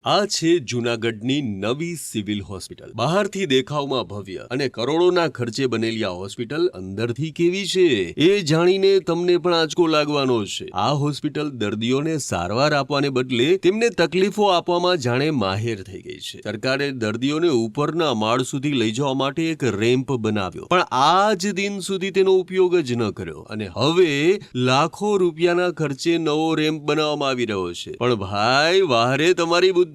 આ છે જૂનાગઢની નવી સિવિલ હોસ્પિટલ. બહારથી દેખાવમાં ભવ્ય અને કરોડોના ખર્ચે બનેલી આ હોસ્પિટલ અંદરથી કેવી છે એ જાણીને તમને પણ આંચકો લાગવાનો છે. આ હોસ્પિટલ દર્દીઓને સારવાર આપવાને બદલે તેમને તકલીફો આપવામાં જાણે માહેર થઈ ગઈ છે. સરકારે દર્દીઓને ઉપરના માળ સુધી લઈ જવા માટે એક રેમ્પ બનાવ્યો, પણ આજ દિન સુધી તેનો ઉપયોગ જ ન કર્યો અને હવે લાખો રૂપિયાના ખર્ચે નવો રેમ્પ બનાવવામાં આવી રહ્યો છે. પણ ભાઈ, વાહરે તમારી બુદ્ધિ.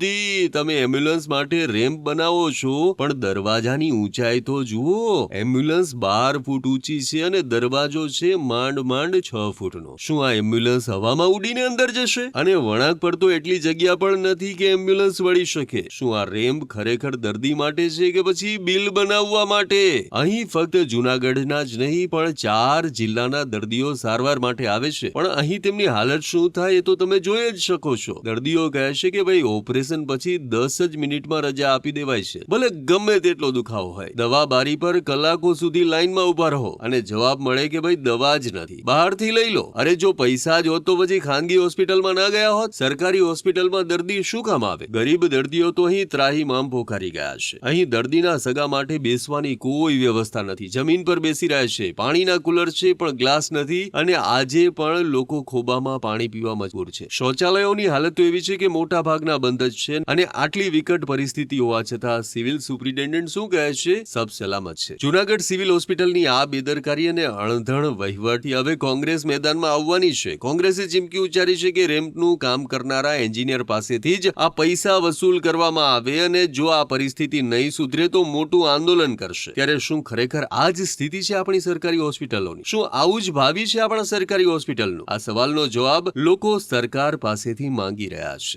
તમે એમ્બ્યુલન્સ માટે રેમ્પ બનાવો છો, પણ દરવાજાની ઊંચાઈ તો જુઓ. એમ્બ્યુલન્સ 12 ફૂટ ઊંચી છે અને દરવાજો છે માંડ 6 ફૂટનો. શું આ એમ્બ્યુલન્સ હવામાં ઉડીને અંદર જશે? અને વળાંક પર તો એટલી જગ્યા પણ નથી કે એમ્બ્યુલન્સ વળી શકે. શું આ રેમ્પ ખરેખર દર્દી માટે છે કે પછી બિલ બનાવવા માટે? અહીં ફક્ત જૂનાગઢના જ નહીં પણ 4 જિલ્લાના દર્દીઓ સારવાર માટે આવે છે, પણ અહીં તેમની હાલત શું થાય એ તો તમે જોઈ જ શકો છો. દર્દીઓ કહે છે કે ભાઈ, ઓપરેશન પછી 10 જ મિનિટમાં રજા આપી દેવાય છે, ભલે ગમે તેટલો દુખાવો હોય. દવા બારી પર કલાકો સુધી લાઈનમાં ઉભા રહો અને જવાબ મળે કે ભાઈ દવા જ નથી, બહારથી લઈ લો. અરે, જો પૈસા જ હોત તો પછી ખાનગી હોસ્પિટલમાં ના ગયા હોત? સરકારી હોસ્પિટલમાં દર્દી શું કામ આવે? ગરીબ દર્દીઓ તો અહીં ત્રાહીમામ પોકારી ગયા છે. અહીં દર્દીના સગા માટે બેસવાની કોઈ વ્યવસ્થા નથી. જમીન પર બેસી રહ્યા છે. પાણીના કુલર છે પણ ગ્લાસ નથી અને આજે પણ લોકો ખોબામાં પાણી પીવા મજબૂર છે. શૌચાલયોની હાલત તો એવી છે કે મોટા ભાગના બંધ જ છે અને આટલી વિકટ પરિસ્થિતિ હોવા છતાં સિવિલ સુપ્રિન્ટેન્ડન્ટ શું કહે છે? સબ સલામત છે. જૂનાગઢ સિવિલ હોસ્પિટલની આ બેદરકારી અને અણધણ વહીવટથી હવે કોંગ્રેસ મેદાનમાં આવવાની છે. કોંગ્રેસે ચીમકી ઉચ્ચારી છે કે રેમ્પનું કામ કરનારા એન્જિનિયર પાસેથી જ આ પૈસા વસૂલ કરવામાં આવે અને જો આ પરિસ્થિતિ નહીં સુધરે તો મોટું આંદોલન કરશે. ત્યારે શું ખરેખર આ જ સ્થિતિ છે આપણી સરકારી હોસ્પિટલોની? શું આવું જ ભાવિ છે આપણા સરકારી હોસ્પિટલનું? આ સવાલનો જવાબ લોકો સરકાર પાસેથી માંગી રહ્યા છે.